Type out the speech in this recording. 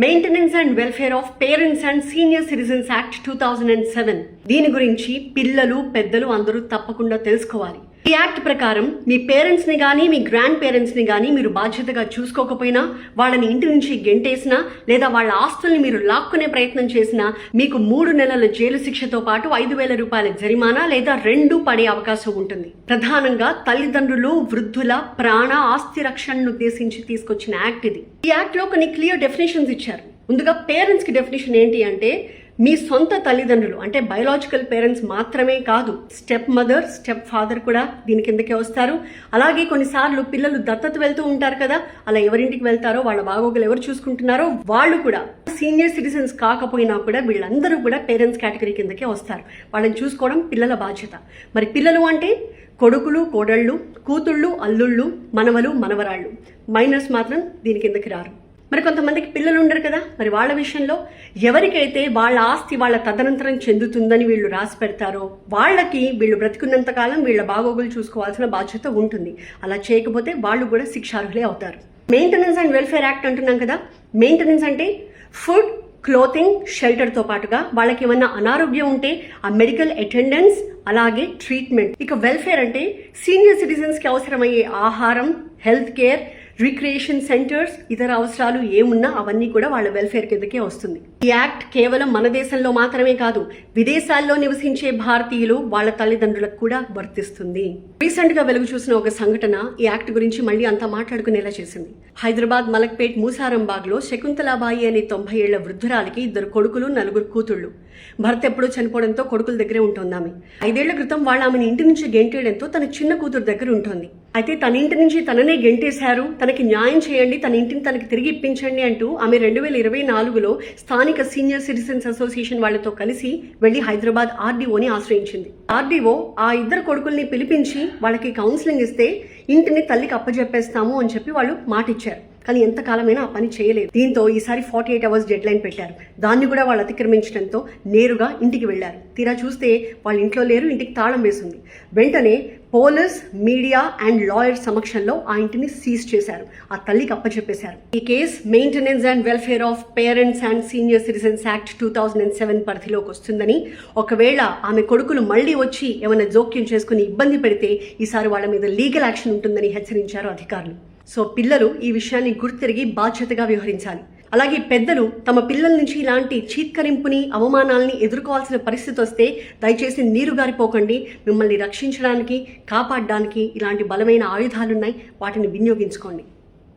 Maintenance and welfare of parents and senior citizens act 2007 దీని గురించి పిల్లలు పెద్దలు అందరూ తప్పకుండా తెలుసుకోవాలి. ఈ యాక్ట్ ప్రకారం మీ పేరెంట్స్ ని గానీ మీ గ్రాండ్ పేరెంట్స్ ని గానీ మీరు బాధ్యతగా చూసుకోకపోయినా, వాళ్ళని ఇంటి నుంచి గెంటేసినా లేదా వాళ్ళ ఆస్తుల్ని మీరు లాక్కునే ప్రయత్నం చేసినా మీకు 3 నెలల జైలు శిక్షతో పాటు 5,000 రూపాయల జరిమానా లేదా 2 పడే అవకాశం ఉంటుంది. ప్రధానంగా తల్లిదండ్రులు వృద్ధుల ప్రాణ ఆస్తి రక్షణను ఉద్దేశించి తీసుకొచ్చిన యాక్ట్ ఇది. ఈ యాక్ట్ లో కొన్ని క్లియర్ డెఫినేషన్స్ ఇచ్చారు. ముందుగా పేరెంట్స్ కి డెఫినేషన్ ఏంటి అంటే, మీ సొంత తల్లిదండ్రులు అంటే బయోలాజికల్ పేరెంట్స్ మాత్రమే కాదు, స్టెప్ మదర్ స్టెప్ ఫాదర్ కూడా దీని కిందకే వస్తారు. అలాగే కొన్నిసార్లు పిల్లలు దత్తత వెళ్తూ ఉంటారు కదా, అలా ఎవరింటికి వెళ్తారో వాళ్ళ బాగోగులు ఎవరు చూసుకుంటున్నారో వాళ్ళు కూడా సీనియర్ సిటిజన్స్ కాకపోయినా కూడా వీళ్ళందరూ కూడా పేరెంట్స్ కేటగిరీ కిందకే వస్తారు. వాళ్ళని చూసుకోవడం పిల్లల బాధ్యత. మరి పిల్లలు అంటే కొడుకులు కోడళ్ళు, కూతుళ్ళు అల్లుళ్ళు, మనవలు మనవరాళ్ళు. మైనర్స్ మాత్రం దీని కిందకి రారు. మరి కొంతమందికి పిల్లలు ఉండరు కదా, మరి వాళ్ళ విషయంలో ఎవరికైతే వాళ్ళ ఆస్తి వాళ్ళ తదనంతరం చెందుతుందని వీళ్ళు రాసి పెడతారో వాళ్ళకి వీళ్ళు బ్రతికున్నంత కాలం వీళ్ళ బాగోగులు చూసుకోవాల్సిన బాధ్యత ఉంటుంది. అలా చేయకపోతే వాళ్ళు కూడా శిక్షార్హులే అవుతారు. మెయింటెనెన్స్ అండ్ వెల్ఫేర్ యాక్ట్ అంటున్నాం కదా. మెయింటెనెన్స్ అంటే ఫుడ్, క్లోతింగ్, షెల్టర్తో పాటుగా వాళ్ళకి ఏమన్నా అనారోగ్యం ఉంటే ఆ మెడికల్ అటెండెన్స్, అలాగే ట్రీట్మెంట్. ఇక వెల్ఫేర్ అంటే సీనియర్ సిటిజన్స్కి అవసరమయ్యే ఆహారం, హెల్త్ కేర్, రిక్రియేషన్ సెంటర్స్, ఇతర అవసరాలు ఏమున్నా అవన్నీ కూడా వాళ్ళ వెల్ఫేర్ కిందకే వస్తుంది. ఈ యాక్ట్ కేవలం మన దేశంలో మాత్రమే కాదు, విదేశాల్లో నివసించే భారతీయులు వాళ్ళ తల్లిదండ్రులకు కూడా వర్తిస్తుంది. రీసెంట్ గా వెలుగు చూసిన ఒక సంఘటన ఈ యాక్ట్ గురించి మళ్ళీ అంతా మాట్లాడుకునేలా చేసింది. హైదరాబాద్ మలక్పేట్ మూసారంబాగ్ లో శకుంతలాబాయి అనే 90 ఏళ్ల వృద్ధురాలికి 2 కొడుకులు 4 కూతుళ్లు. భర్త ఎప్పుడూ చనిపోవడంతో కొడుకుల దగ్గరే ఉంటుంది ఆమె. 5 ఏళ్ల క్రితం వాళ్ళ ఆమెను ఇంటి నుంచి గెంటేయడంతో తన చిన్న కూతురు దగ్గర ఉంటుంది. అయితే తన ఇంటి నుంచి తననే గెంటేశారు, తనకి న్యాయం చేయండి, తన ఇంటిని తనకి తిరిగి ఇప్పించండి అంటూ ఆమె 2024లో స్థానిక సీనియర్ సిటిజన్స్ అసోసియేషన్ వాళ్లతో కలిసి వెళ్లి హైదరాబాద్ ఆర్డీఓని ఆశ్రయించింది. ఆర్డీఓ ఆ 2 కొడుకుల్ని పిలిపించి వాళ్ళకి కౌన్సిలింగ్ ఇస్తే ఇంటిని తల్లికి అప్పజెప్పేస్తాము అని చెప్పి వాళ్ళు మాటిచ్చారు. కానీ ఎంతకాలమైనా ఆ పని చేయలేదు. దీంతో ఈసారి 48 అవర్స్ డెడ్ లైన్ పెట్టారు. దాన్ని కూడా వాళ్ళు అతిక్రమించడంతో నేరుగా ఇంటికి వెళ్లారు. తీరా చూస్తే వాళ్ళ ఇంట్లో లేరు, ఇంటికి తాళం వేసింది. వెంటనే పోలీస్, మీడియా అండ్ లాయర్ సమక్షంలో ఆ ఇంటిని సీజ్ చేశారు, ఆ తల్లికి అప్పచెప్పేశారు. ఈ case maintenance and welfare of parents and senior citizens act 2007 పరిధిలోకి వస్తుందని, ఒకవేళ ఆమె కొడుకులు మళ్లీ వచ్చి ఏమైనా జోక్యం చేసుకుని ఇబ్బంది పెడితే ఈసారి వాళ్ళ మీద లీగల్ యాక్షన్ ఉంటుందని హెచ్చరించారు అధికారులు. సో పిల్లలు ఈ విషయాన్ని గుర్తిరిగి బాధ్యతగా వ్యవహరించాలి. అలాగే పెద్దలు తమ పిల్లల నుంచి ఇలాంటి చీత్కరింపుని, అవమానాలని ఎదుర్కోవాల్సిన పరిస్థితి వస్తే దయచేసి నీరు గారిపోకండి. మిమ్మల్ని రక్షించడానికి, కాపాడడానికి ఇలాంటి బలమైన ఆయుధాలున్నాయి, వాటిని వినియోగించుకోండి.